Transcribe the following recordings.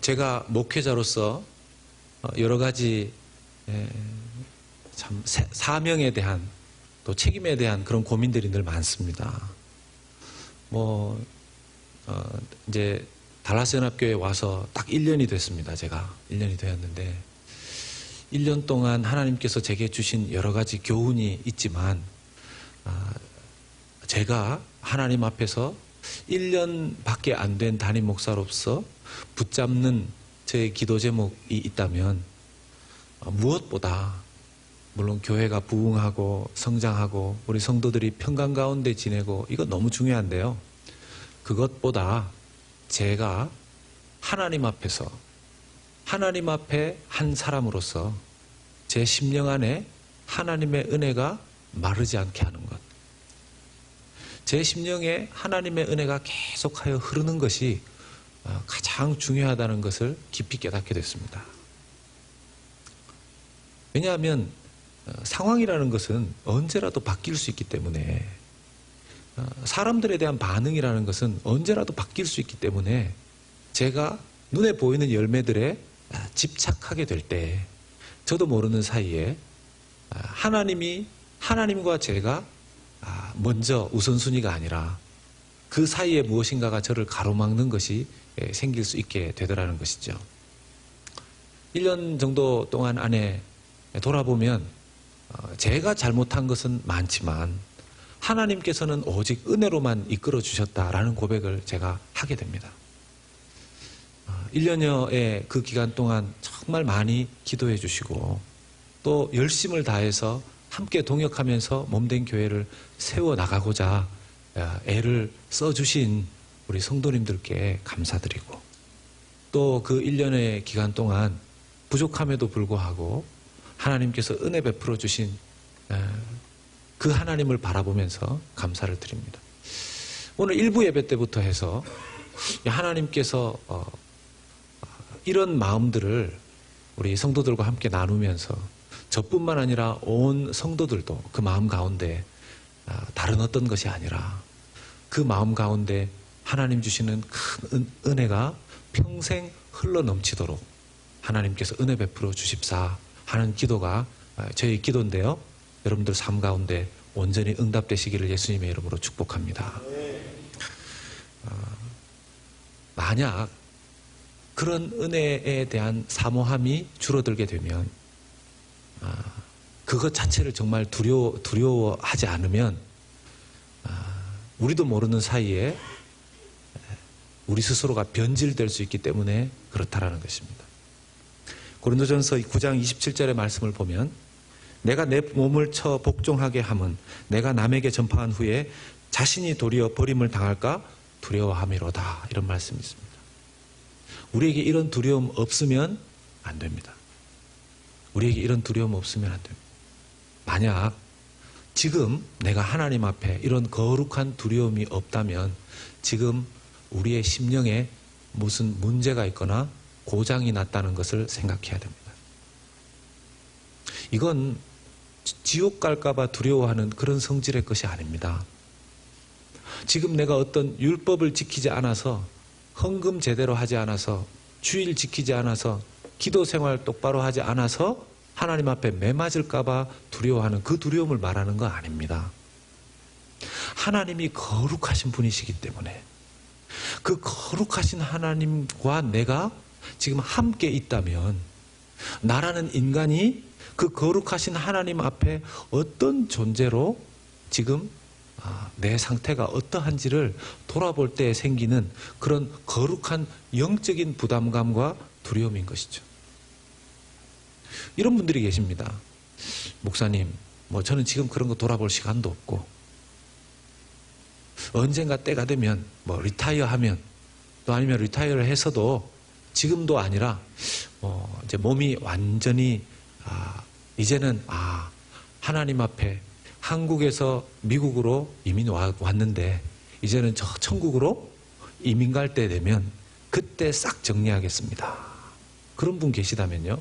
제가 목회자로서 여러 가지 참 사명에 대한 또 책임에 대한 그런 고민들이 늘 많습니다. 이제 달라스 연합교회에 와서 딱 1년이 됐습니다. 제가 1년이 되었는데 1년 동안 하나님께서 제게 주신 여러 가지 교훈이 있지만 제가 하나님 앞에서 1년밖에 안 된 담임 목사로서 붙잡는 제 기도 제목이 있다면 무엇보다 물론 교회가 부흥하고 성장하고 우리 성도들이 평강 가운데 지내고 이거 너무 중요한데요. 그것보다 제가 하나님 앞에서 하나님 앞에 한 사람으로서 제 심령 안에 하나님의 은혜가 마르지 않게 하는 것. 제 심령에 하나님의 은혜가 계속하여 흐르는 것이 가장 중요하다는 것을 깊이 깨닫게 됐습니다. 왜냐하면 상황이라는 것은 언제라도 바뀔 수 있기 때문에 사람들에 대한 반응이라는 것은 언제라도 바뀔 수 있기 때문에 제가 눈에 보이는 열매들에 집착하게 될 때 저도 모르는 사이에 하나님과 제가 먼저 우선순위가 아니라 그 사이에 무엇인가가 저를 가로막는 것이 생길 수 있게 되더라는 것이죠. 1년 정도 동안 안에 돌아보면 제가 잘못한 것은 많지만 하나님께서는 오직 은혜로만 이끌어 주셨다라는 고백을 제가 하게 됩니다. 1년여의 그 기간 동안 정말 많이 기도해 주시고 또 열심을 다해서 함께 동역하면서 몸된 교회를 세워나가고자 애를 써주신 우리 성도님들께 감사드리고 또 그 1년의 기간 동안 부족함에도 불구하고 하나님께서 은혜 베풀어 주신 그 하나님을 바라보면서 감사를 드립니다. 오늘 1부 예배 때부터 해서 하나님께서 이런 마음들을 우리 성도들과 함께 나누면서 저뿐만 아니라 온 성도들도 그 마음 가운데 다른 어떤 것이 아니라 그 마음 가운데 하나님 주시는 큰 은혜가 평생 흘러 넘치도록 하나님께서 은혜 베풀어 주십사 하는 기도가 저희 기도인데요. 여러분들 삶 가운데 온전히 응답되시기를 예수님의 이름으로 축복합니다. 만약 그런 은혜에 대한 사모함이 줄어들게 되면 그것 자체를 정말 두려워하지 않으면 우리도 모르는 사이에 우리 스스로가 변질될 수 있기 때문에 그렇다라는 것입니다. 고린도전서 9장 27절의 말씀을 보면 내가 내 몸을 쳐 복종하게 함은 내가 남에게 전파한 후에 자신이 도리어 버림을 당할까 두려워함이로다. 이런 말씀이 있습니다. 우리에게 이런 두려움 없으면 안 됩니다. 우리에게 이런 두려움 없으면 안 됩니다. 만약 지금 내가 하나님 앞에 이런 거룩한 두려움이 없다면 지금 우리의 심령에 무슨 문제가 있거나 고장이 났다는 것을 생각해야 됩니다. 이건 지옥 갈까봐 두려워하는 그런 성질의 것이 아닙니다. 지금 내가 어떤 율법을 지키지 않아서 헌금 제대로 하지 않아서 주일 지키지 않아서 기도 생활 똑바로 하지 않아서 하나님 앞에 매맞을까봐 두려워하는 그 두려움을 말하는 거 아닙니다. 하나님이 거룩하신 분이시기 때문에 그 거룩하신 하나님과 내가 지금 함께 있다면 나라는 인간이 그 거룩하신 하나님 앞에 어떤 존재로 지금 내 상태가 어떠한지를 돌아볼 때 생기는 그런 거룩한 영적인 부담감과 두려움인 것이죠. 이런 분들이 계십니다. 목사님, 저는 지금 그런 거 돌아볼 시간도 없고 언젠가 때가 되면 리타이어 하면 또 아니면 리타이어를 해서도 지금도 아니라 이제 몸이 완전히 이제는 하나님 앞에 한국에서 미국으로 이민 왔는데 이제는 저 천국으로 이민 갈 때 되면 그때 싹 정리하겠습니다. 그런 분 계시다면요.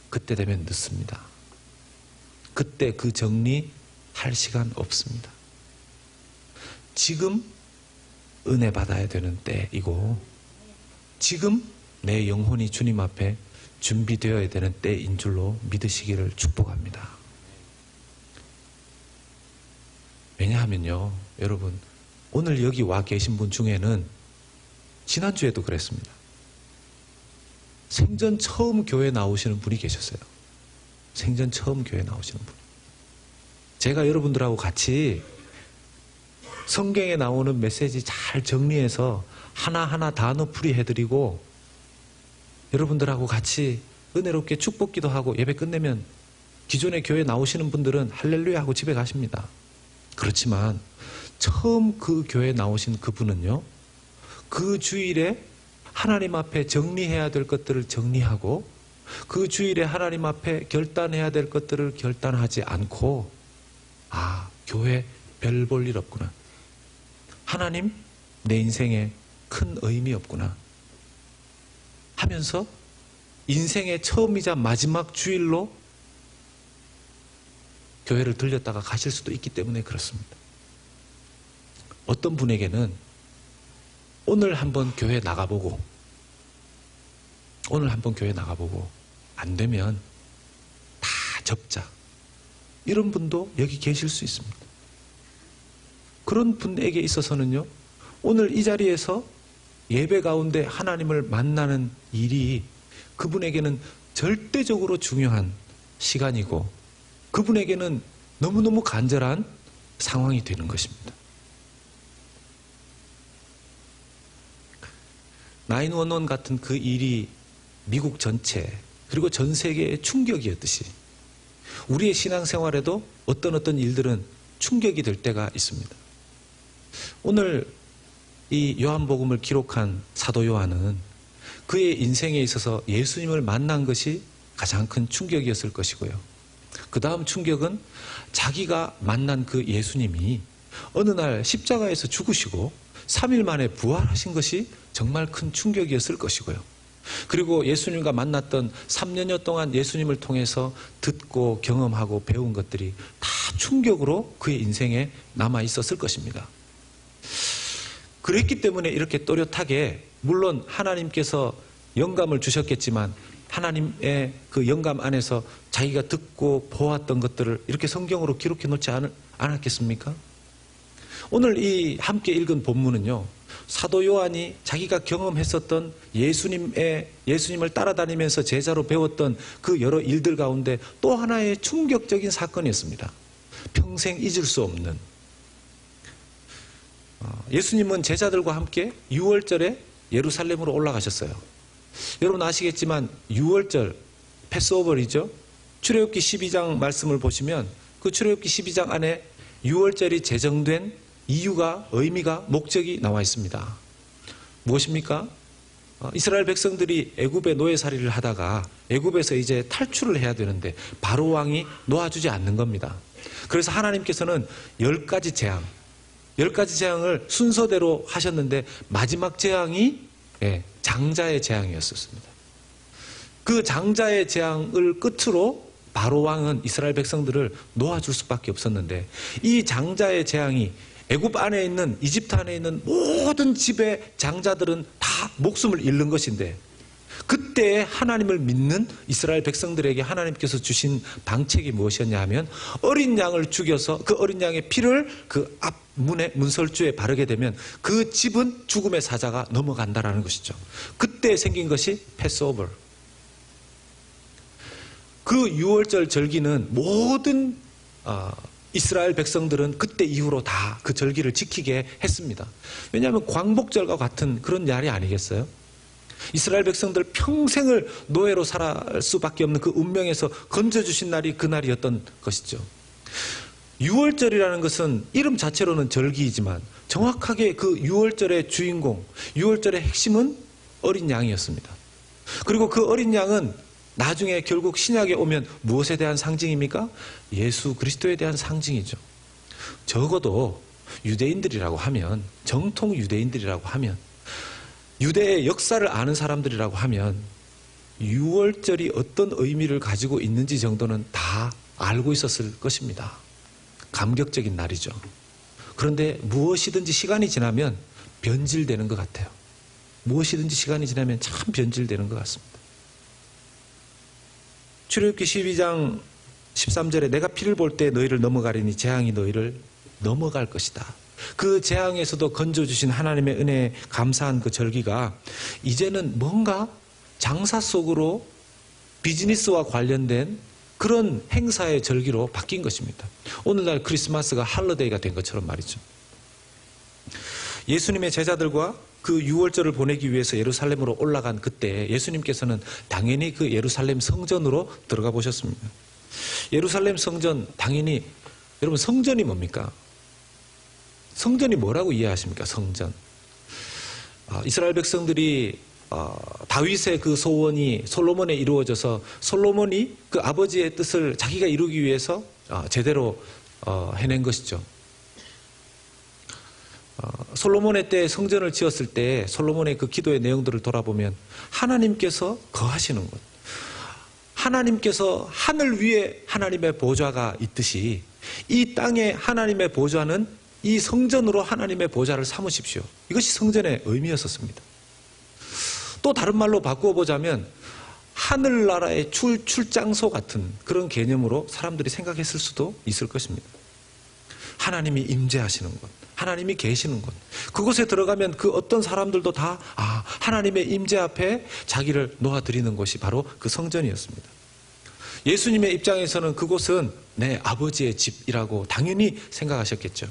그때 되면 늦습니다. 그때 그 정리할 시간 없습니다. 지금 은혜 받아야 되는 때이고 지금 내 영혼이 주님 앞에 준비되어야 되는 때인 줄로 믿으시기를 축복합니다. 왜냐하면요, 여러분, 오늘 여기 와 계신 분 중에는 지난주에도 그랬습니다. 생전 처음 교회 나오시는 분이 계셨어요. 생전 처음 교회 나오시는 분. 제가 여러분들하고 같이 성경에 나오는 메시지 잘 정리해서 하나하나 단어풀이 해드리고 여러분들하고 같이 은혜롭게 축복기도 하고 예배 끝내면 기존에 교회 나오시는 분들은 할렐루야 하고 집에 가십니다. 그렇지만 처음 그 교회 나오신 그분은요, 그 주일에 하나님 앞에 정리해야 될 것들을 정리하고 그 주일에 하나님 앞에 결단해야 될 것들을 결단하지 않고, 아, 교회 별 볼 일 없구나, 하나님 내 인생에 큰 의미 없구나 하면서 인생의 처음이자 마지막 주일로 교회를 들렸다가 가실 수도 있기 때문에 그렇습니다. 어떤 분에게는 오늘 한번 교회 나가보고 안 되면 다 접자, 이런 분도 여기 계실 수 있습니다. 그런 분에게 있어서는요, 오늘 이 자리에서 예배 가운데 하나님을 만나는 일이 그분에게는 절대적으로 중요한 시간이고 그분에게는 너무너무 간절한 상황이 되는 것입니다. 911 같은 그 일이 미국 전체 그리고 전 세계의 충격이었듯이 우리의 신앙생활에도 어떤 일들은 충격이 될 때가 있습니다. 오늘 이 요한복음을 기록한 사도 요한은 그의 인생에 있어서 예수님을 만난 것이 가장 큰 충격이었을 것이고요. 그 다음 충격은 자기가 만난 그 예수님이 어느 날 십자가에서 죽으시고 3일 만에 부활하신 것이 정말 큰 충격이었을 것이고요. 그리고 예수님과 만났던 3년여 동안 예수님을 통해서 듣고 경험하고 배운 것들이 다 충격으로 그의 인생에 남아 있었을 것입니다. 그랬기 때문에 이렇게 또렷하게, 물론 하나님께서 영감을 주셨겠지만 하나님의 그 영감 안에서 자기가 듣고 보았던 것들을 이렇게 성경으로 기록해 놓지 않았겠습니까? 오늘 이 함께 읽은 본문은요, 사도 요한이 자기가 경험했었던 예수님을 따라다니면서 제자로 배웠던 그 여러 일들 가운데 또 하나의 충격적인 사건이었습니다. 평생 잊을 수 없는. 예수님은 제자들과 함께 6월절에 예루살렘으로 올라가셨어요. 여러분 아시겠지만 6월절 패스오버이죠. 출애굽기 12장 말씀을 보시면 그 출애굽기 12장 안에 6월절이 제정된 이유가, 의미가, 목적이 나와 있습니다. 무엇입니까? 이스라엘 백성들이 애굽의 노예살이를 하다가 애굽에서 이제 탈출을 해야 되는데 바로 왕이 놓아주지 않는 겁니다. 그래서 하나님께서는 10가지 재앙을 순서대로 하셨는데 마지막 재앙이 장자의 재앙이었습니다. 그 장자의 재앙을 끝으로 바로 왕은 이스라엘 백성들을 놓아줄 수밖에 없었는데, 이 장자의 재앙이 애굽 안에 있는, 이집트 안에 있는 모든 집의 장자들은 다 목숨을 잃는 것인데, 그때 하나님을 믿는 이스라엘 백성들에게 하나님께서 주신 방책이 무엇이었냐 하면, 어린 양을 죽여서 그 어린 양의 피를 그 앞 문설주에 바르게 되면 그 집은 죽음의 사자가 넘어간다라는 것이죠. 그때 생긴 것이 패스오버. 그 6월절 절기는 모든 이스라엘 백성들은 그때 이후로 다 그 절기를 지키게 했습니다. 왜냐하면 광복절과 같은 그런 날이 아니겠어요? 이스라엘 백성들 평생을 노예로 살아갈 수밖에 없는 그 운명에서 건져주신 날이 그 날이었던 것이죠. 6월절이라는 것은 이름 자체로는 절기이지만 정확하게 그 6월절의 주인공, 6월절의 핵심은 어린 양이었습니다. 그리고 그 어린 양은 나중에 결국 신약에 오면 무엇에 대한 상징입니까? 예수 그리스도에 대한 상징이죠. 적어도 유대인들이라고 하면, 정통 유대인들이라고 하면, 유대의 역사를 아는 사람들이라고 하면 6월절이 어떤 의미를 가지고 있는지 정도는 다 알고 있었을 것입니다. 감격적인 날이죠. 그런데 무엇이든지 시간이 지나면 변질되는 것 같아요. 무엇이든지 시간이 지나면 참 변질되는 것 같습니다. 출애굽기 12장 13절에 내가 피를 볼 때 너희를 넘어가리니 재앙이 너희를 넘어갈 것이다. 그 재앙에서도 건져주신 하나님의 은혜에 감사한 그 절기가 이제는 뭔가 장사 속으로 비즈니스와 관련된 그런 행사의 절기로 바뀐 것입니다. 오늘날 크리스마스가 할러데이가 된 것처럼 말이죠. 예수님의 제자들과 그 유월절을 보내기 위해서 예루살렘으로 올라간 그때 예수님께서는 당연히 그 예루살렘 성전으로 들어가 보셨습니다. 예루살렘 성전, 당연히 여러분 성전이 뭡니까? 성전이 뭐라고 이해하십니까? 성전. 이스라엘 백성들이 다윗의 그 소원이 솔로몬에 이루어져서 솔로몬이 그 아버지의 뜻을 자기가 이루기 위해서 제대로 해낸 것이죠. 솔로몬의 때 성전을 지었을 때 솔로몬의 그 기도의 내용들을 돌아보면 하나님께서 거하시는 곳, 하나님께서 하늘 위에 하나님의 보좌가 있듯이 이 땅에 하나님의 보좌는 이 성전으로 하나님의 보좌를 삼으십시오. 이것이 성전의 의미였었습니다. 또 다른 말로 바꾸어 보자면 하늘나라의 출장소 같은 그런 개념으로 사람들이 생각했을 수도 있을 것입니다. 하나님이 임재하시는 곳, 하나님이 계시는 곳, 그곳에 들어가면 그 어떤 사람들도 다 하나님의 임재 앞에 자기를 놓아드리는 곳이 바로 그 성전이었습니다. 예수님의 입장에서는 그곳은 내 아버지의 집이라고 당연히 생각하셨겠죠.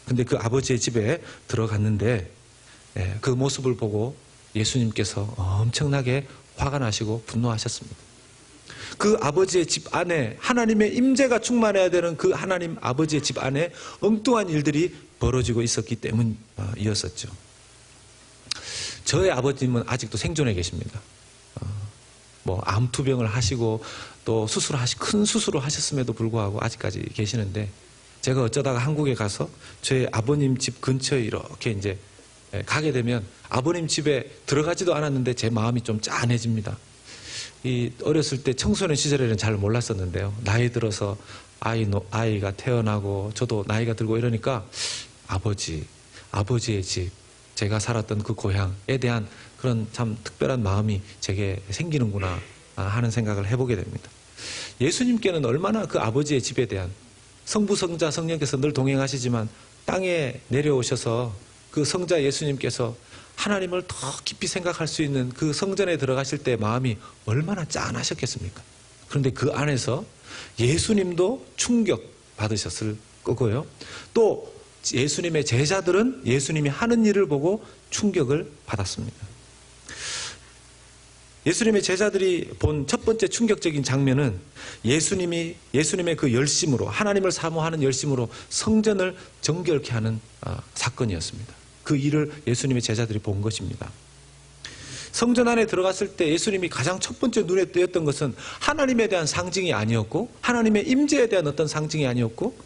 근데 그 아버지의 집에 들어갔는데 그 모습을 보고 예수님께서 엄청나게 화가 나시고 분노하셨습니다. 그 아버지의 집 안에 하나님의 임재가 충만해야 되는 그 하나님 아버지의 집 안에 엉뚱한 일들이 벌어지고 있었기 때문이었었죠. 저의 아버님은 아직도 생존해 계십니다. 암투병을 하시고 또 큰 수술을 하셨음에도 불구하고 아직까지 계시는데 제가 어쩌다가 한국에 가서 저희 아버님 집 근처에 이렇게 이제 가게 되면 아버님 집에 들어가지도 않았는데 제 마음이 좀 짠해집니다. 어렸을 때 청소년 시절에는 잘 몰랐었는데요. 나이 들어서 아이가 태어나고 저도 나이가 들고 이러니까 아버지의 집, 제가 살았던 그 고향에 대한 그런 참 특별한 마음이 제게 생기는구나 하는 생각을 해보게 됩니다. 예수님께는 얼마나 그 아버지의 집에 대한 성부, 성자, 성령께서 늘 동행하시지만 땅에 내려오셔서 그 성자 예수님께서 하나님을 더 깊이 생각할 수 있는 그 성전에 들어가실 때 마음이 얼마나 짠하셨겠습니까? 그런데 그 안에서 예수님도 충격 받으셨을 거고요. 또 예수님의 제자들은 예수님이 하는 일을 보고 충격을 받았습니다. 예수님의 제자들이 본 첫 번째 충격적인 장면은 예수님의 그 열심으로, 하나님을 사모하는 열심으로 성전을 정결케 하는 사건이었습니다. 그 일을 예수님의 제자들이 본 것입니다. 성전 안에 들어갔을 때 예수님이 가장 첫 번째 눈에 띄었던 것은 하나님에 대한 상징이 아니었고 하나님의 임재에 대한 어떤 상징이 아니었고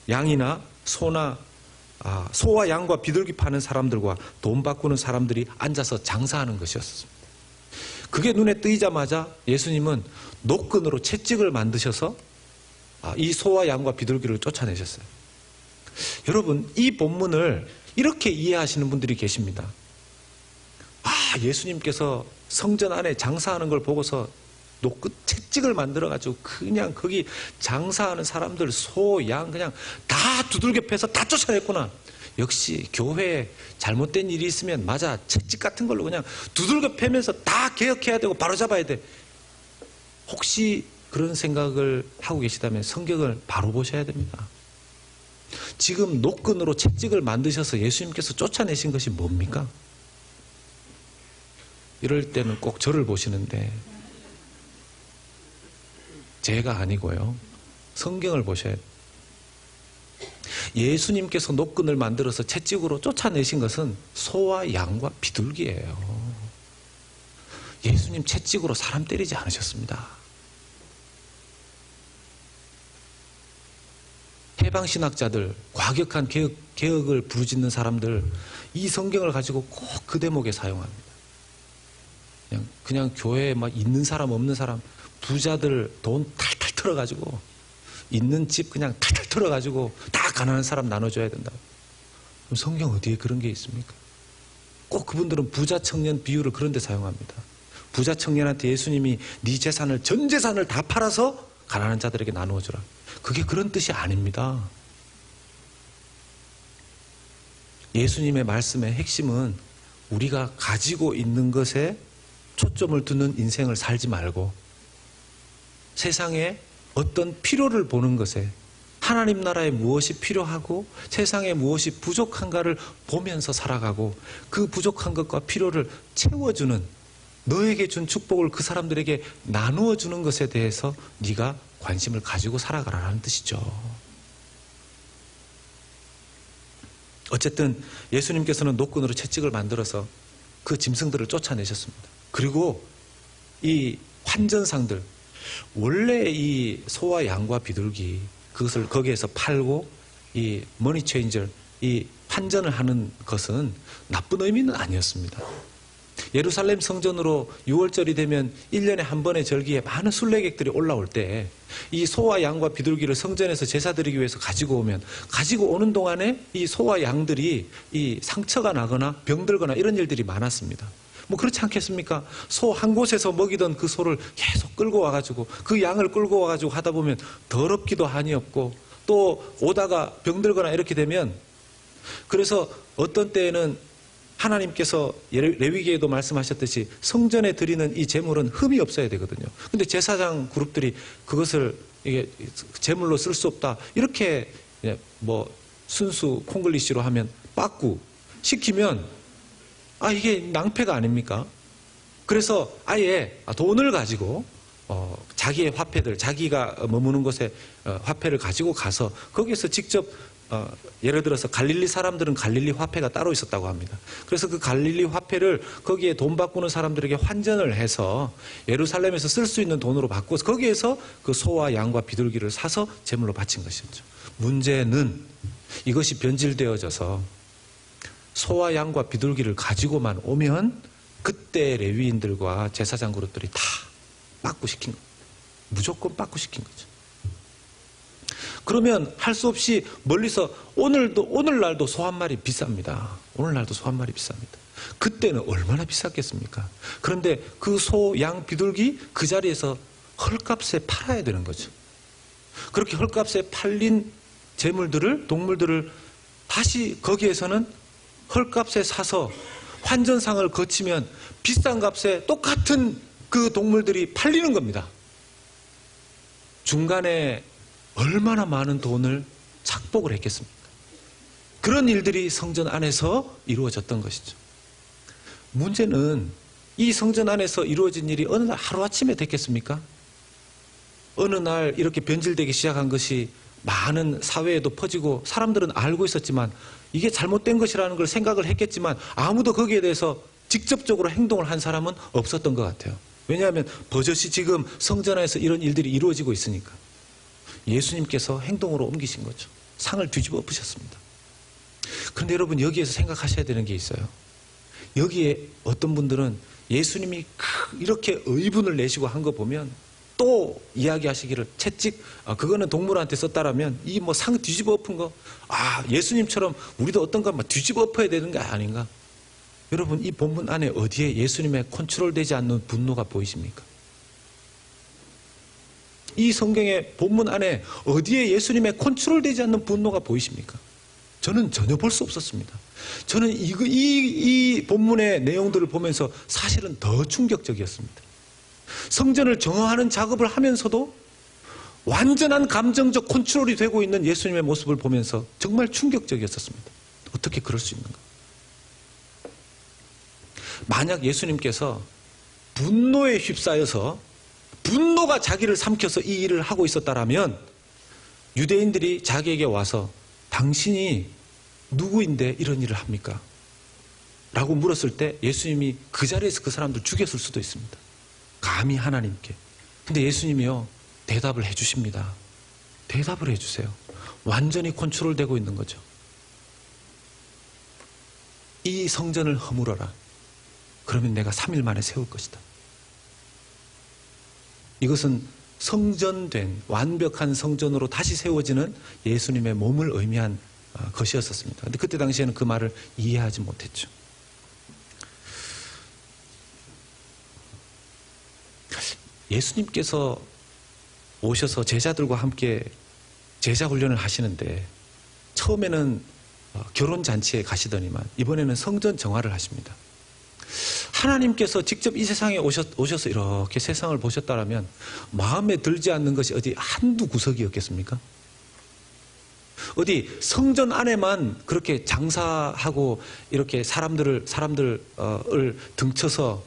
양이나 소와 양과 비둘기 파는 사람들과 돈 바꾸는 사람들이 앉아서 장사하는 것이었습니다. 그게 눈에 뜨이자마자 예수님은 노끈으로 채찍을 만드셔서 이 소와 양과 비둘기를 쫓아내셨어요. 여러분, 이 본문을 이렇게 이해하시는 분들이 계십니다. 예수님께서 성전 안에 장사하는 걸 보고서 노끈 채찍을 만들어가지고 그냥 거기 장사하는 사람들 소, 양 그냥 다 두들겨 패서 다 쫓아냈구나. 역시 교회에 잘못된 일이 있으면 맞아, 채찍 같은 걸로 그냥 두들겨 패면서 다 개혁해야 되고 바로잡아야 돼. 혹시 그런 생각을 하고 계시다면 성경을 바로 보셔야 됩니다. 지금 노끈으로 채찍을 만드셔서 예수님께서 쫓아내신 것이 뭡니까? 이럴 때는 꼭 저를 보시는데 제가 아니고요. 성경을 보셔야 돼요. 예수님께서 노끈을 만들어서 채찍으로 쫓아내신 것은 소와 양과 비둘기예요. 예수님 채찍으로 사람 때리지 않으셨습니다. 해방신학자들, 과격한 개혁을 부르짖는 사람들, 이 성경을 가지고 꼭 그 대목에 사용합니다. 그냥 교회에 막 있는 사람 없는 사람, 부자들 돈 탈탈 털어가지고 있는 집 그냥 탈탈 털어가지고 다 가난한 사람 나눠줘야 된다. 그럼 성경 어디에 그런 게 있습니까? 꼭 그분들은 부자 청년 비유를 그런 데 사용합니다. 부자 청년한테 예수님이 네 재산을, 전 재산을 다 팔아서 가난한 자들에게 나누어 주라. 그게 그런 뜻이 아닙니다. 예수님의 말씀의 핵심은 우리가 가지고 있는 것에 초점을 두는 인생을 살지 말고 세상에 어떤 필요를 보는 것에, 하나님 나라에 무엇이 필요하고 세상에 무엇이 부족한가를 보면서 살아가고 그 부족한 것과 필요를 채워주는, 너에게 준 축복을 그 사람들에게 나누어 주는 것에 대해서 네가 관심을 가지고 살아가라는 뜻이죠. 어쨌든 예수님께서는 노끈으로 채찍을 만들어서 그 짐승들을 쫓아내셨습니다. 그리고 이 환전상들, 원래 이 소와 양과 비둘기, 그것을 거기에서 팔고 이 머니 체인저, 이 환전을 하는 것은 나쁜 의미는 아니었습니다. 예루살렘 성전으로 6월절이 되면 1년에 한 번의 절기에 많은 순례객들이 올라올 때 이 소와 양과 비둘기를 성전에서 제사 드리기 위해서 가지고 오는 동안에 이 소와 양들이 이 상처가 나거나 병들거나 이런 일들이 많았습니다. 뭐 그렇지 않겠습니까? 소 한 곳에서 먹이던 그 소를 계속 끌고 와가지고 그 양을 끌고 와가지고 하다 보면 더럽기도 한이 없고 또 오다가 병들거나 이렇게 되면, 그래서 어떤 때에는 하나님께서 레위기에도 말씀하셨듯이 성전에 드리는 이 제물은 흠이 없어야 되거든요. 근데 제사장 그룹들이 그것을 이게 제물로 쓸 수 없다, 이렇게 뭐 순수 콩글리시로 하면 빠꾸 시키면 이게 낭패가 아닙니까? 그래서 아예 돈을 가지고 자기의 화폐들, 자기가 머무는 곳에 화폐를 가지고 가서 거기에서 직접 예를 들어서 갈릴리 사람들은 갈릴리 화폐가 따로 있었다고 합니다. 그래서 그 갈릴리 화폐를 거기에 돈 바꾸는 사람들에게 환전을 해서 예루살렘에서 쓸 수 있는 돈으로 바꿔서 거기에서 그 소와 양과 비둘기를 사서 제물로 바친 것이었죠. 문제는 이것이 변질되어져서 소와 양과 비둘기를 가지고만 오면 그때 레위인들과 제사장 그룹들이 다 빠꾸시킨 거예요. 무조건 빠꾸시킨 거죠. 그러면 할 수 없이 멀리서 오늘날도 소 한 마리 비쌉니다. 오늘날도 소 한 마리 비쌉니다. 그때는 얼마나 비쌌겠습니까? 그런데 그 소, 양, 비둘기 그 자리에서 헐값에 팔아야 되는 거죠. 그렇게 헐값에 팔린 재물들을, 동물들을 다시 거기에서는 헐값에 사서 환전상을 거치면 비싼 값에 똑같은 그 동물들이 팔리는 겁니다. 중간에 얼마나 많은 돈을 착복을 했겠습니까? 그런 일들이 성전 안에서 이루어졌던 것이죠. 문제는 이 성전 안에서 이루어진 일이 어느 날 하루아침에 됐겠습니까? 어느 날 이렇게 변질되기 시작한 것이 많은 사회에도 퍼지고 사람들은 알고 있었지만 이게 잘못된 것이라는 걸 생각을 했겠지만 아무도 거기에 대해서 직접적으로 행동을 한 사람은 없었던 것 같아요. 왜냐하면 버젓이 지금 성전 안에서 이런 일들이 이루어지고 있으니까. 예수님께서 행동으로 옮기신 거죠. 상을 뒤집어 엎으셨습니다. 그런데 여러분, 여기에서 생각하셔야 되는 게 있어요. 여기에 어떤 분들은 예수님이 이렇게 의분을 내시고 한 거 보면 또 이야기하시기를 채찍, 그거는 동물한테 썼다라면 이 뭐 상 뒤집어 엎은 거, 예수님처럼 우리도 어떤 거 막 뒤집어 엎어야 되는 게 아닌가? 여러분, 이 본문 안에 어디에 예수님의 컨트롤되지 않는 분노가 보이십니까? 이 성경의 본문 안에 어디에 예수님의 컨트롤되지 않는 분노가 보이십니까? 저는 전혀 볼 수 없었습니다. 저는 이 본문의 내용들을 보면서 사실은 더 충격적이었습니다. 성전을 정화하는 작업을 하면서도 완전한 감정적 컨트롤이 되고 있는 예수님의 모습을 보면서 정말 충격적이었습니다. 어떻게 그럴 수 있는가? 만약 예수님께서 분노에 휩싸여서 분노가 자기를 삼켜서 이 일을 하고 있었다라면 유대인들이 자기에게 와서 당신이 누구인데 이런 일을 합니까? 라고 물었을 때 예수님이 그 자리에서 그 사람들 죽였을 수도 있습니다. 감히 하나님께. 근데 예수님이요, 대답을 해주십니다. 대답을 해주세요. 완전히 컨트롤되고 있는 거죠. 이 성전을 허물어라. 그러면 내가 3일 만에 세울 것이다. 이것은 성전된 완벽한 성전으로 다시 세워지는 예수님의 몸을 의미한 것이었습니다. 그런데 그때 당시에는 그 말을 이해하지 못했죠. 예수님께서 오셔서 제자들과 함께 제자 훈련을 하시는데 처음에는 결혼잔치에 가시더니만 이번에는 성전 정화를 하십니다. 하나님께서 직접 이 세상에 오셔서 이렇게 세상을 보셨다라면 마음에 들지 않는 것이 어디 한두 구석이었겠습니까? 어디 성전 안에만 그렇게 장사하고 이렇게 사람들을 등쳐서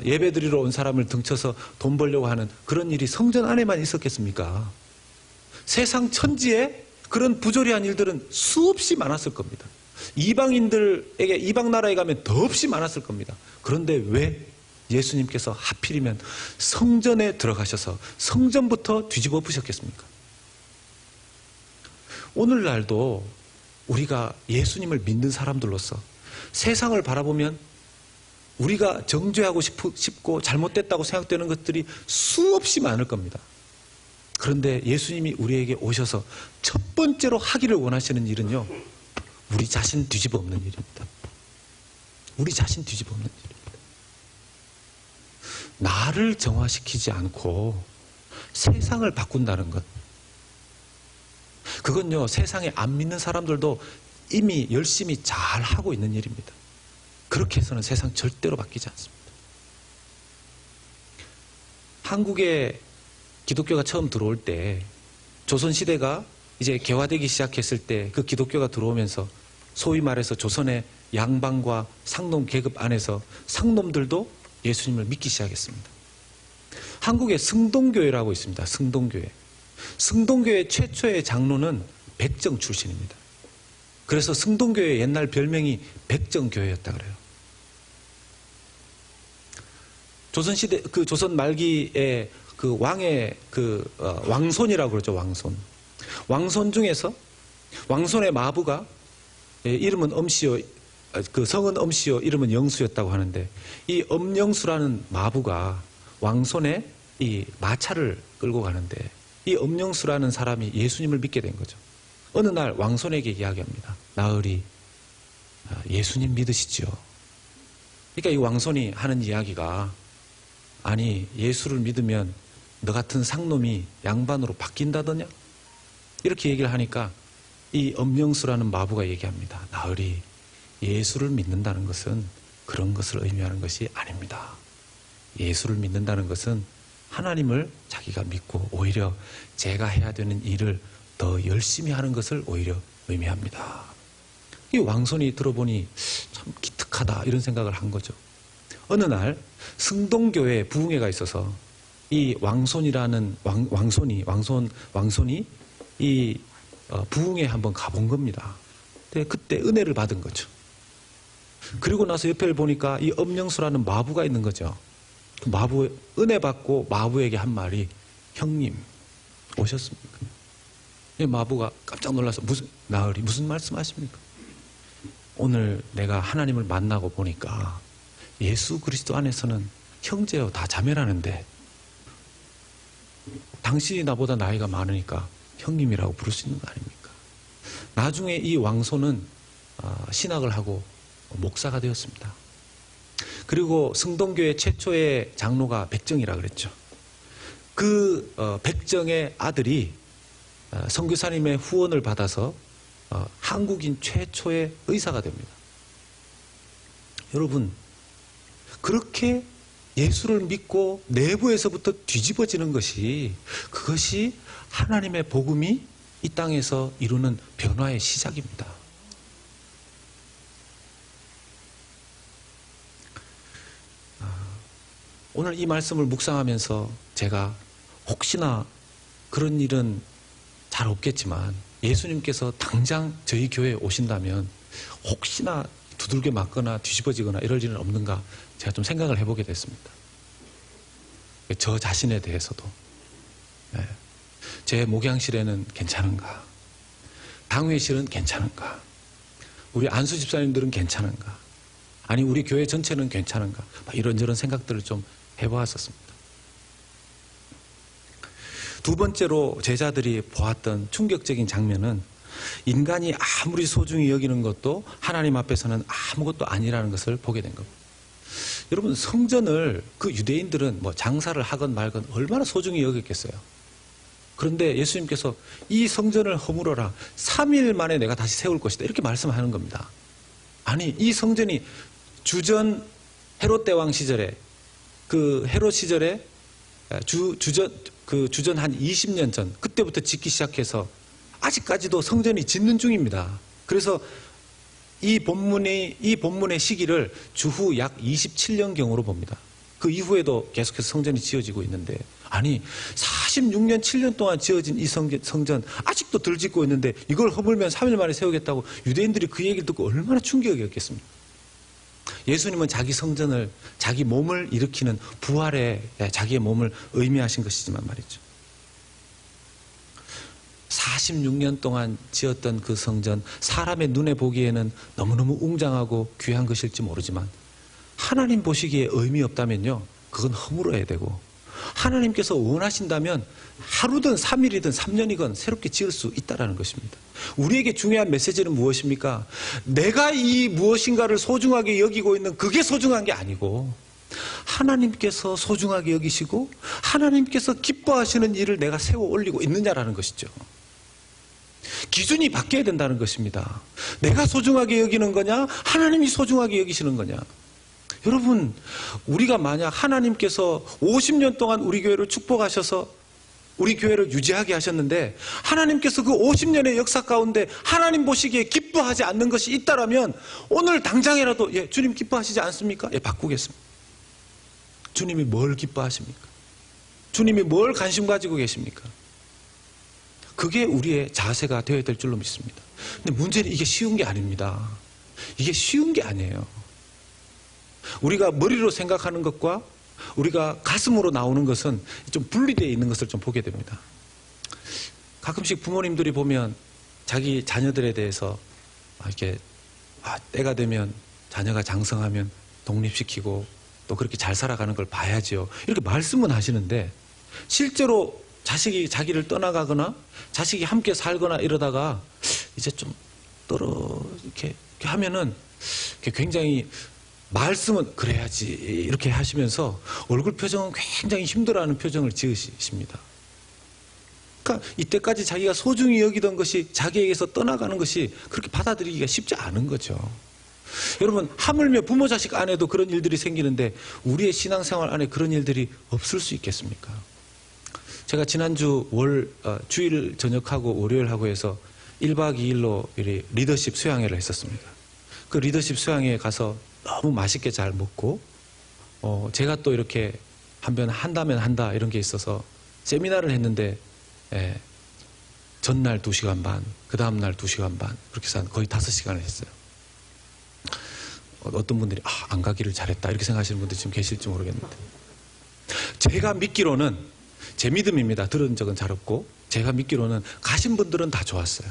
예배드리러 온 사람을 등쳐서 돈 벌려고 하는 그런 일이 성전 안에만 있었겠습니까? 세상 천지에 그런 부조리한 일들은 수없이 많았을 겁니다. 이방인들에게 이방 나라에 가면 더없이 많았을 겁니다. 그런데 왜 예수님께서 하필이면 성전에 들어가셔서 성전부터 뒤집어 부셨겠습니까? 오늘날도 우리가 예수님을 믿는 사람들로서 세상을 바라보면 우리가 정죄하고 싶고 잘못됐다고 생각되는 것들이 수없이 많을 겁니다. 그런데 예수님이 우리에게 오셔서 첫 번째로 하기를 원하시는 일은요, 우리 자신 뒤집어 엎는 일입니다. 우리 자신 뒤집어 엎는 일입니다. 나를 정화시키지 않고 세상을 바꾼다는 것, 그건요 세상에 안 믿는 사람들도 이미 열심히 잘 하고 있는 일입니다. 그렇게 해서는 세상 절대로 바뀌지 않습니다. 한국에 기독교가 처음 들어올 때, 조선시대가 이제 개화되기 시작했을 때 그 기독교가 들어오면서 소위 말해서 조선의 양반과 상놈 계급 안에서 상놈들도 예수님을 믿기 시작했습니다. 한국에 승동교회라고 있습니다. 승동교회. 승동교회 최초의 장로는 백정 출신입니다. 그래서 승동교회 옛날 별명이 백정교회였다 그래요. 조선시대, 조선 말기에 왕의 왕손이라고 그러죠, 왕손. 왕손 중에서 왕손의 마부가 이름은 엄시오, 성은 엄시오, 이름은 영수였다고 하는데, 이 엄영수라는 마부가 왕손의 이 마차를 끌고 가는데, 이 엄영수라는 사람이 예수님을 믿게 된 거죠. 어느 날 왕손에게 이야기합니다. 나으리, 예수님 믿으시죠? 그러니까 이 왕손이 하는 이야기가, 아니 예수를 믿으면 너 같은 상놈이 양반으로 바뀐다더냐? 이렇게 얘기를 하니까 이 엄영수라는 마부가 얘기합니다. 나으리, 예수를 믿는다는 것은 그런 것을 의미하는 것이 아닙니다. 예수를 믿는다는 것은 하나님을 자기가 믿고 오히려 제가 해야 되는 일을 더 열심히 하는 것을 오히려 의미합니다. 이 왕손이 들어보니 참 기특하다 이런 생각을 한 거죠. 어느 날 승동교회에 부흥회가 있어서 이 왕손이라는 왕손이 이 부흥회에 한번 가본 겁니다. 근데 그때 은혜를 받은 거죠. 그리고 나서 옆에 보니까 이 엄영수라는 마부가 있는 거죠. 마부, 은혜 받고 마부에게 한 말이, 형님 오셨습니까? 이 마부가 깜짝 놀라서, 나으리 무슨 말씀하십니까? 오늘 내가 하나님을 만나고 보니까 예수 그리스도 안에서는 형제요 다 자매라는데 당신이 나보다 나이가 많으니까 형님이라고 부를 수 있는 거 아닙니까? 나중에 이 왕손은 신학을 하고 목사가 되었습니다. 그리고 승동교회 최초의 장로가 백정이라 그랬죠. 그 백정의 아들이 선교사님의 후원을 받아서 한국인 최초의 의사가 됩니다. 여러분, 그렇게 예수를 믿고 내부에서부터 뒤집어지는 것이, 그것이 하나님의 복음이 이 땅에서 이루는 변화의 시작입니다. 오늘 이 말씀을 묵상하면서 제가 혹시나 그런 일은 잘 없겠지만 예수님께서 당장 저희 교회에 오신다면 혹시나 두들겨 맞거나 뒤집어지거나 이럴 일은 없는가 제가 좀 생각을 해보게 됐습니다. 저 자신에 대해서도 제 목양실에는 괜찮은가, 당회실은 괜찮은가, 우리 안수 집사님들은 괜찮은가, 아니 우리 교회 전체는 괜찮은가, 이런저런 생각들을 좀 해보았었습니다. 두 번째로 제자들이 보았던 충격적인 장면은 인간이 아무리 소중히 여기는 것도 하나님 앞에서는 아무것도 아니라는 것을 보게 된 겁니다. 여러분, 성전을 그 유대인들은 뭐 장사를 하건 말건 얼마나 소중히 여겼겠어요. 그런데 예수님께서 이 성전을 허물어라. 3일 만에 내가 다시 세울 것이다. 이렇게 말씀하는 겁니다. 아니, 이 성전이 주전 헤롯 대왕 시절에, 그 헤롯 시절에 주전 한 20년 전, 그때부터 짓기 시작해서 아직까지도 성전이 짓는 중입니다. 그래서 이 본문의 시기를 주후 약 27년경으로 봅니다. 그 이후에도 계속해서 성전이 지어지고 있는데, 아니 46년 7년 동안 지어진 이 성전 아직도 덜 짓고 있는데 이걸 허물면 3일 만에 세우겠다고 유대인들이 그 얘기를 듣고 얼마나 충격이었겠습니까? 예수님은 자기 성전을, 자기 몸을 일으키는 부활에 자기의 몸을 의미하신 것이지만 말이죠. 46년 동안 지었던 그 성전, 사람의 눈에 보기에는 너무너무 웅장하고 귀한 것일지 모르지만 하나님 보시기에 의미 없다면요, 그건 허물어야 되고, 하나님께서 원하신다면 하루든 3일이든 3년이건 새롭게 지을 수 있다는 것입니다. 우리에게 중요한 메시지는 무엇입니까? 내가 이 무엇인가를 소중하게 여기고 있는 그게 소중한 게 아니고, 하나님께서 소중하게 여기시고 하나님께서 기뻐하시는 일을 내가 세워 올리고 있느냐라는 것이죠. 기준이 바뀌어야 된다는 것입니다. 내가 소중하게 여기는 거냐, 하나님이 소중하게 여기시는 거냐. 여러분, 우리가 만약 하나님께서 50년 동안 우리 교회를 축복하셔서 우리 교회를 유지하게 하셨는데 하나님께서 그 50년의 역사 가운데 하나님 보시기에 기뻐하지 않는 것이 있다라면 오늘 당장이라도, 예, 주님 기뻐하시지 않습니까? 예, 바꾸겠습니다. 주님이 뭘 기뻐하십니까? 주님이 뭘 관심 가지고 계십니까? 그게 우리의 자세가 되어야 될 줄로 믿습니다. 근데 문제는 이게 쉬운 게 아닙니다. 이게 쉬운 게 아니에요. 우리가 머리로 생각하는 것과 우리가 가슴으로 나오는 것은 좀 분리되어 있는 것을 좀 보게 됩니다. 가끔씩 부모님들이 보면 자기 자녀들에 대해서 이렇게 때가 되면 자녀가 장성하면 독립시키고 또 그렇게 잘 살아가는 걸 봐야지요, 이렇게 말씀은 하시는데 실제로 자식이 자기를 떠나가거나 자식이 함께 살거나 이러다가 이제 좀 이렇게 하면은 굉장히 말씀은 그래야지 이렇게 하시면서 얼굴 표정은 굉장히 힘들어하는 표정을 지으십니다. 그러니까 이때까지 자기가 소중히 여기던 것이 자기에게서 떠나가는 것이 그렇게 받아들이기가 쉽지 않은 거죠. 여러분, 하물며 부모 자식 안에도 그런 일들이 생기는데 우리의 신앙생활 안에 그런 일들이 없을 수 있겠습니까? 제가 지난주 주일 저녁하고 월요일하고 해서 1박 2일로 리더십 수양회를 했었습니다. 그 리더십 수양회에 가서 너무 맛있게 잘 먹고, 제가 또 이렇게 한다면 한다 이런 게 있어서 세미나를 했는데, 전날 2시간 반, 그 다음날 2시간 반, 그렇게 해서 거의 5시간을 했어요. 어떤 분들이 안 가기를 잘했다 이렇게 생각하시는 분들이 지금 계실지 모르겠는데, 제가 믿기로는, 제 믿음입니다. 들은 적은 잘 없고 제가 믿기로는 가신 분들은 다 좋았어요.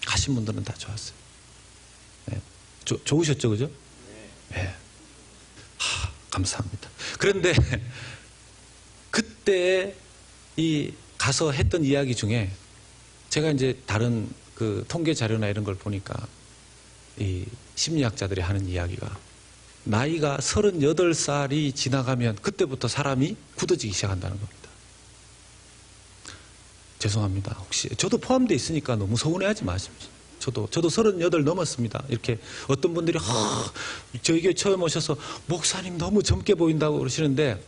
가신 분들은 다 좋았어요. 네. 좋으셨죠, 그죠? 네. 감사합니다. 그런데 그때 가서 했던 이야기 중에 제가 이제 다른 그 통계 자료나 이런 걸 보니까 이 심리학자들이 하는 이야기가, 나이가 38살이 지나가면 그때부터 사람이 굳어지기 시작한다는 겁니다. 죄송합니다. 혹시 저도 포함되어 있으니까 너무 서운해하지 마십시오. 저도 38 넘었습니다. 이렇게 어떤 분들이 저희 교회 처음 오셔서 목사님 너무 젊게 보인다고 그러시는데,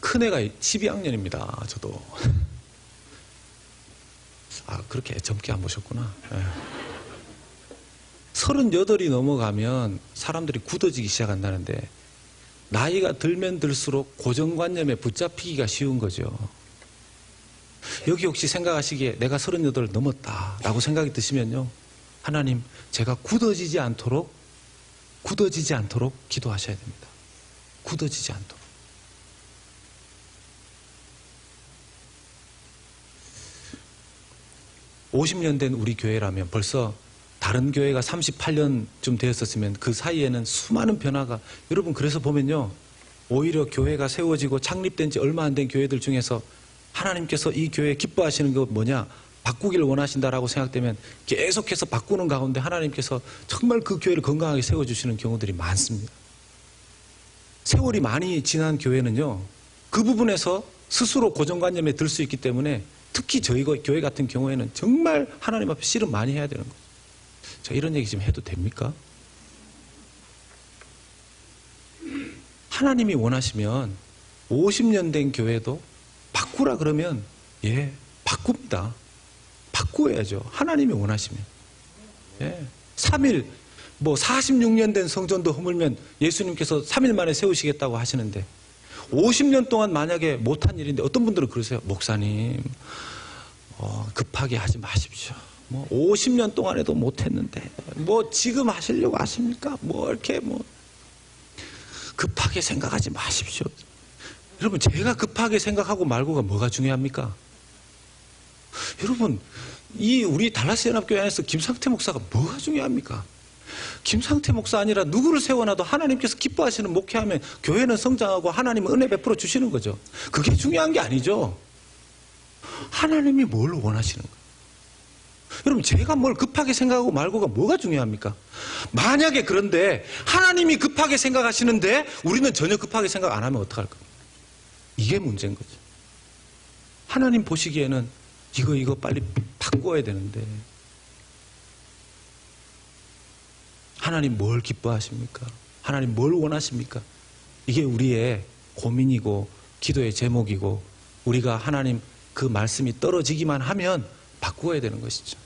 큰애가 12학년입니다. 저도. 그렇게 젊게 안 보셨구나. 38이 넘어가면 사람들이 굳어지기 시작한다는데, 나이가 들면 들수록 고정관념에 붙잡히기가 쉬운 거죠. 여기 혹시 생각하시기에 내가 38 넘었다라고 생각이 드시면요, 하나님, 제가 굳어지지 않도록 기도하셔야 됩니다. 굳어지지 않도록. (50년) 된 우리 교회라면 벌써 다른 교회가 38년쯤 되었었으면 그 사이에는 수많은 변화가, 여러분, 그래서 보면요, 오히려 교회가 세워지고 창립된 지 얼마 안 된 교회들 중에서 하나님께서 이 교회에 기뻐하시는 것 뭐냐, 바꾸기를 원하신다라고 생각되면 계속해서 바꾸는 가운데 하나님께서 정말 그 교회를 건강하게 세워주시는 경우들이 많습니다. 세월이 많이 지난 교회는요, 그 부분에서 스스로 고정관념에 들 수 있기 때문에 특히 저희 교회 같은 경우에는 정말 하나님 앞에 씨름 많이 해야 되는 거죠. 자, 이런 얘기 좀 해도 됩니까? 하나님이 원하시면 50년 된 교회도 바꾸라 그러면 예, 바꿉니다. 바꾸어야죠. 하나님이 원하시면. 예. 3일, 46년 된 성전도 허물면 예수님께서 3일 만에 세우시겠다고 하시는데 50년 동안 만약에 못한 일인데 어떤 분들은 그러세요. 목사님, 급하게 하지 마십시오. 50년 동안에도 못했는데 지금 하시려고 하십니까? 이렇게 급하게 생각하지 마십시오. 여러분, 제가 급하게 생각하고 말고가 뭐가 중요합니까? 여러분, 우리 달라스 연합교회 안에서 김상태 목사가 뭐가 중요합니까? 김상태 목사 아니라 누구를 세워놔도 하나님께서 기뻐하시는 목회하면 교회는 성장하고 하나님은 은혜 베풀어 주시는 거죠. 그게 중요한 게 아니죠. 하나님이 뭘 원하시는 거예요? 여러분, 제가 뭘 급하게 생각하고 말고가 뭐가 중요합니까? 만약에 그런데 하나님이 급하게 생각하시는데 우리는 전혀 급하게 생각 안 하면 어떡할 겁니까? 이게 문제인 거죠. 하나님 보시기에는 이거 빨리 바꿔야 되는데 하나님 뭘 기뻐하십니까? 하나님 뭘 원하십니까? 이게 우리의 고민이고 기도의 제목이고 우리가 하나님 그 말씀이 떨어지기만 하면 바꾸어야 되는 것이죠.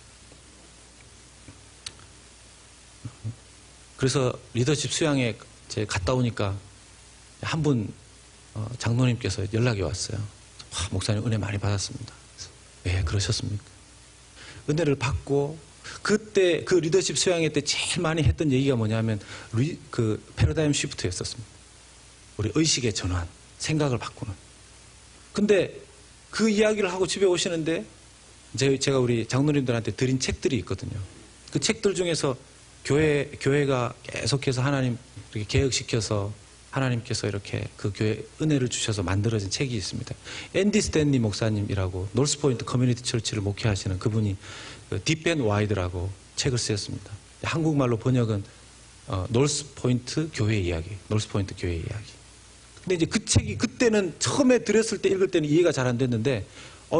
그래서 리더십 수양에 갔다 오니까 한 분 장로님께서 연락이 왔어요. 목사님 은혜 많이 받았습니다. 왜 그러셨습니까? 은혜를 받고 그때 그 리더십 수양회 때 제일 많이 했던 얘기가 뭐냐면 그 패러다임 시프트였었습니다. 우리 의식의 전환, 생각을 바꾸는. 근데 그 이야기를 하고 집에 오시는데 제가 우리 장로님들한테 드린 책들이 있거든요. 그 책들 중에서 교회가 계속해서 하나님 이렇게 개혁시켜서 하나님께서 이렇게 그 교회 은혜를 주셔서 만들어진 책이 있습니다. 앤디 스탠리 목사님이라고 노스포인트 커뮤니티 철치를 목회하시는 그분이 딥 앤 와이드라고 책을 쓰셨습니다. 한국말로 번역은 노스포인트 교회 이야기, 노스포인트 교회 이야기. 근데 이제 그 책이 그때는 처음에 들었을 때 읽을 때는 이해가 잘 안 됐는데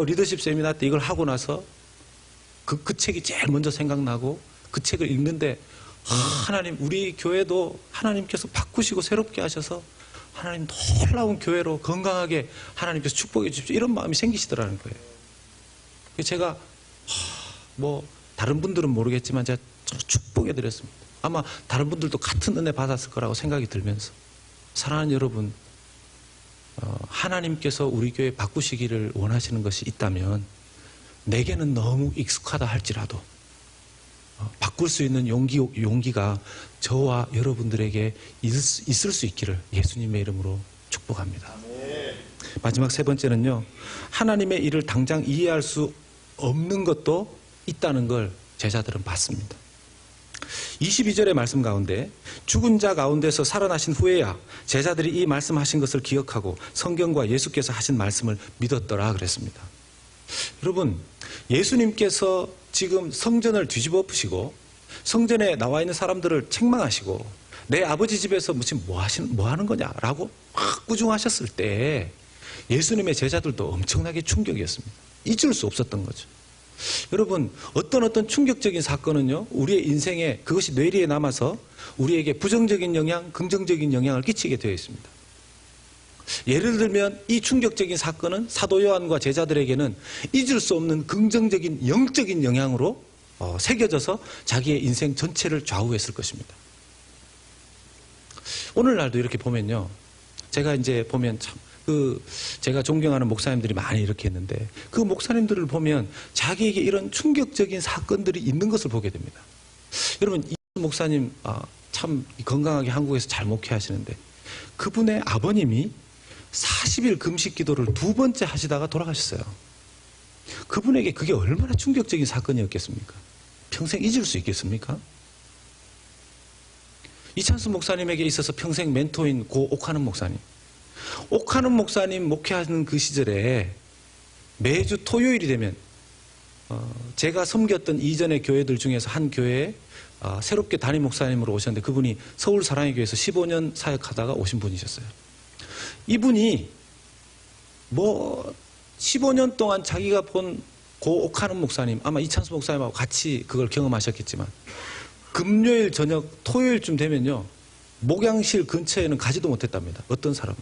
리더십 세미나 때 이걸 하고 나서 그 책이 제일 먼저 생각나고 그 책을 읽는데 하나님, 우리 교회도 하나님께서 바꾸시고 새롭게 하셔서 하나님 놀라운 교회로 건강하게 하나님께서 축복해 주십시오. 이런 마음이 생기시더라는 거예요. 제가 다른 분들은 모르겠지만 제가 축복해 드렸습니다. 아마 다른 분들도 같은 은혜 받았을 거라고 생각이 들면서 사랑하는 여러분, 하나님께서 우리 교회 바꾸시기를 원하시는 것이 있다면 내게는 너무 익숙하다 할지라도 바꿀 수 있는 용기가 저와 여러분들에게 있을 수 있기를 예수님의 이름으로 축복합니다. 마지막 세 번째는요, 하나님의 일을 당장 이해할 수 없는 것도 있다는 걸 제자들은 봤습니다. 22절의 말씀 가운데 죽은 자 가운데서 살아나신 후에야 제자들이 이 말씀하신 것을 기억하고 성경과 예수께서 하신 말씀을 믿었더라 그랬습니다. 여러분, 예수님께서 지금 성전을 뒤집어 엎으시고 성전에 나와 있는 사람들을 책망하시고 내 아버지 집에서 뭐 하는 거냐라고 막 꾸중하셨을 때 예수님의 제자들도 엄청나게 충격이었습니다. 잊을 수 없었던 거죠. 여러분, 어떤 충격적인 사건은요, 우리의 인생에 그것이 뇌리에 남아서 우리에게 부정적인 영향, 긍정적인 영향을 끼치게 되어 있습니다. 예를 들면 이 충격적인 사건은 사도 요한과 제자들에게는 잊을 수 없는 긍정적인 영적인 영향으로 새겨져서 자기의 인생 전체를 좌우했을 것입니다. 오늘날도 이렇게 보면요, 제가 이제 보면 참 제가 존경하는 목사님들이 많이 이렇게 했는데 그 목사님들을 보면 자기에게 이런 충격적인 사건들이 있는 것을 보게 됩니다. 여러분, 이 목사님 참 건강하게 한국에서 잘 목회하시는데 그분의 아버님이 40일 금식 기도를 2번째 하시다가 돌아가셨어요. 그분에게 그게 얼마나 충격적인 사건이었겠습니까? 평생 잊을 수 있겠습니까? 이찬수 목사님에게 있어서 평생 멘토인 고 옥하는 목사님. 옥하는 목사님 목회하는 그 시절에 매주 토요일이 되면 제가 섬겼던 이전의 교회들 중에서 한 교회에 새롭게 담임 목사님으로 오셨는데 그분이 서울 사랑의 교회에서 15년 사역하다가 오신 분이셨어요. 이분이 15년 동안 자기가 본 고 옥하는 목사님, 아마 이찬수 목사님하고 같이 그걸 경험하셨겠지만 금요일 저녁 토요일쯤 되면요 목양실 근처에는 가지도 못했답니다. 어떤 사람도.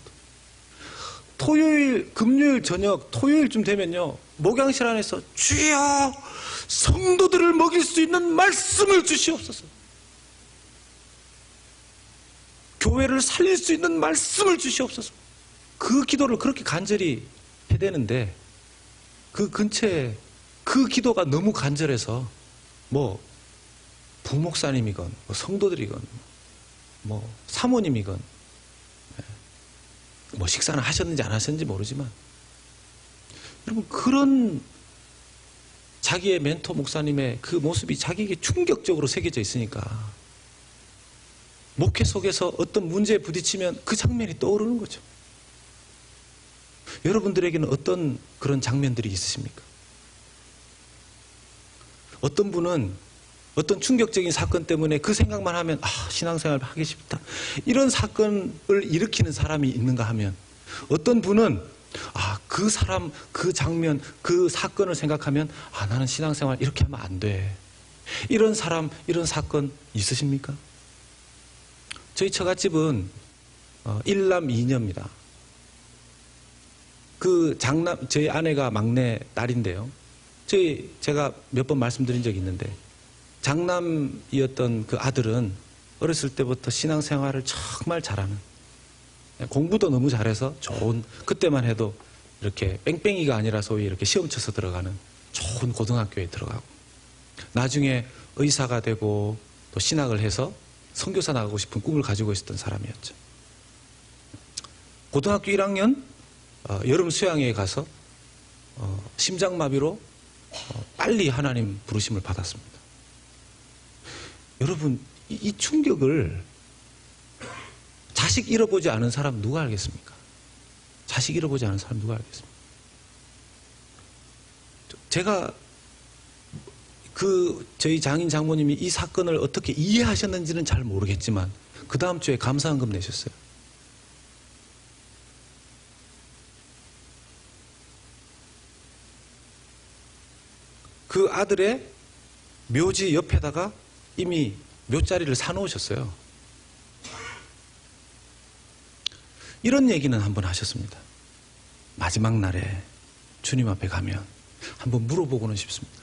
금요일 저녁 토요일쯤 되면요 목양실 안에서 주여 성도들을 먹일 수 있는 말씀을 주시옵소서, 교회를 살릴 수 있는 말씀을 주시옵소서, 그 기도를 그렇게 간절히 해대는데 그 근처에 그 기도가 너무 간절해서 부목사님이건 성도들이건 사모님이건 식사는 하셨는지 안 하셨는지 모르지만 여러분 그런 자기의 멘토 목사님의 그 모습이 자기에게 충격적으로 새겨져 있으니까 목회 속에서 어떤 문제에 부딪히면 그 장면이 떠오르는 거죠. 여러분들에게는 어떤 그런 장면들이 있으십니까? 어떤 분은 어떤 충격적인 사건 때문에 그 생각만 하면 신앙생활 하기 싫다 이런 사건을 일으키는 사람이 있는가 하면 어떤 분은 그 사람, 그 장면, 그 사건을 생각하면 나는 신앙생활 이렇게 하면 안 돼 이런 사람, 이런 사건 있으십니까? 저희 처갓집은 1남 2녀입니다. 저희 아내가 막내 딸인데요. 제가 몇 번 말씀드린 적이 있는데 장남이었던 그 아들은 어렸을 때부터 신앙생활을 정말 잘하는, 공부도 너무 잘해서 좋은, 그때만 해도 이렇게 뺑뺑이가 아니라 소위 이렇게 시험 쳐서 들어가는 좋은 고등학교에 들어가고 나중에 의사가 되고 또 신학을 해서 선교사 나가고 싶은 꿈을 가지고 있었던 사람이었죠. 고등학교 1학년 여름 수양회에 가서 심장마비로 빨리 하나님 부르심을 받았습니다. 여러분 이 충격을 자식 잃어보지 않은 사람 누가 알겠습니까? 자식 잃어보지 않은 사람 누가 알겠습니까? 제가 저희 장인 장모님이 이 사건을 어떻게 이해하셨는지는 잘 모르겠지만 그 다음 주에 감사헌금 내셨어요. 그 아들의 묘지 옆에다가 이미 묘자리를 사놓으셨어요. 이런 얘기는 한번 하셨습니다. 마지막 날에 주님 앞에 가면 한번 물어보고는 싶습니다.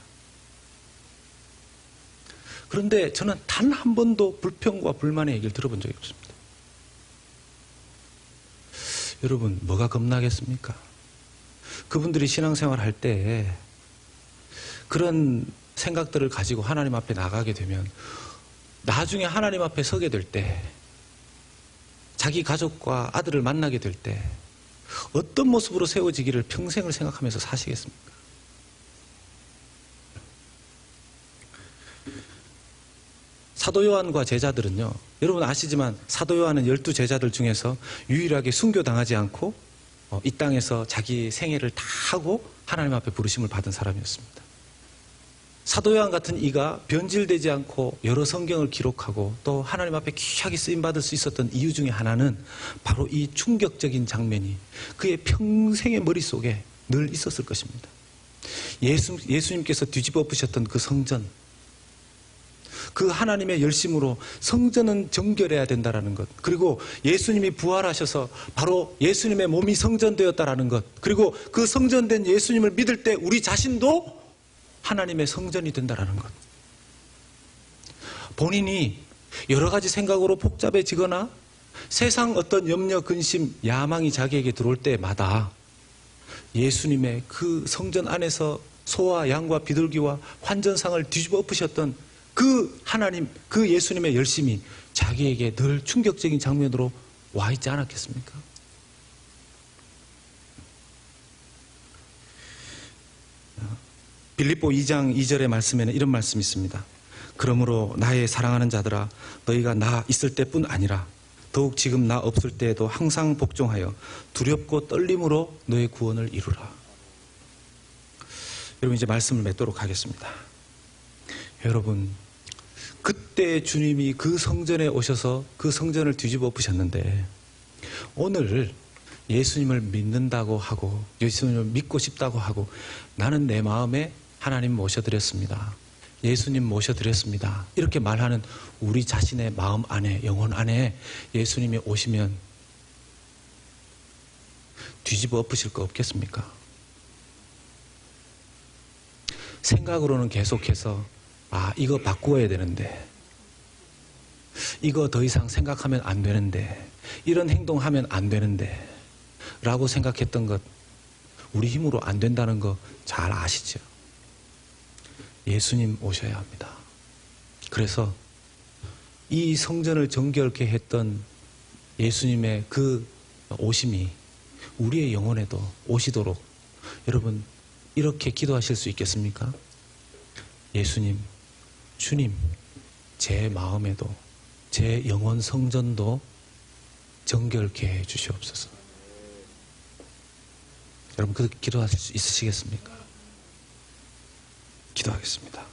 그런데 저는 단 한 번도 불평과 불만의 얘기를 들어본 적이 없습니다. 여러분 뭐가 겁나겠습니까? 그분들이 신앙생활 할 때 그런 생각들을 가지고 하나님 앞에 나가게 되면 나중에 하나님 앞에 서게 될 때 자기 가족과 아들을 만나게 될 때 어떤 모습으로 세워지기를 평생을 생각하면서 사시겠습니까? 사도 요한과 제자들은요, 여러분 아시지만 사도 요한은 12제자들 중에서 유일하게 순교당하지 않고 이 땅에서 자기 생애를 다 하고 하나님 앞에 부르심을 받은 사람이었습니다. 사도 요한 같은 이가 변질되지 않고 여러 성경을 기록하고 또 하나님 앞에 귀하게 쓰임받을 수 있었던 이유 중에 하나는 바로 이 충격적인 장면이 그의 평생의 머릿속에 늘 있었을 것입니다. 예수님께서 뒤집어 엎으셨던 그 성전, 그 하나님의 열심으로 성전은 정결해야 된다는 것, 그리고 예수님이 부활하셔서 바로 예수님의 몸이 성전되었다는 것, 그리고 그 성전된 예수님을 믿을 때 우리 자신도 하나님의 성전이 된다는 것. 본인이 여러 가지 생각으로 복잡해지거나 세상 어떤 염려, 근심, 야망이 자기에게 들어올 때마다 예수님의 그 성전 안에서 소와 양과 비둘기와 환전상을 뒤집어 엎으셨던 그 하나님, 그 예수님의 열심이 자기에게 늘 충격적인 장면으로 와 있지 않았겠습니까? 빌립보 2장 2절의 말씀에는 이런 말씀이 있습니다. 그러므로 나의 사랑하는 자들아, 너희가 나 있을 때뿐 아니라 더욱 지금 나 없을 때에도 항상 복종하여 두렵고 떨림으로 너의 구원을 이루라. 여러분 이제 말씀을 맺도록 하겠습니다. 여러분 그때 주님이 그 성전에 오셔서 그 성전을 뒤집어 엎으셨는데 오늘 예수님을 믿는다고 하고 예수님을 믿고 싶다고 하고 나는 내 마음에 하나님 모셔드렸습니다. 예수님 모셔드렸습니다. 이렇게 말하는 우리 자신의 마음 안에 영혼 안에 예수님이 오시면 뒤집어 엎으실 거 없겠습니까? 생각으로는 계속해서 이거 바꾸어야 되는데 이거 더 이상 생각하면 안 되는데 이런 행동하면 안 되는데 라고 생각했던 것 우리 힘으로 안 된다는 거 잘 아시죠? 예수님 오셔야 합니다. 그래서 이 성전을 정결케 했던 예수님의 그 오심이 우리의 영혼에도 오시도록 여러분 이렇게 기도하실 수 있겠습니까? 예수님, 주님, 제 마음에도 제 영혼 성전도 정결케 해 주시옵소서. 여러분 그렇게 기도하실 수 있으시겠습니까? 기도하겠습니다.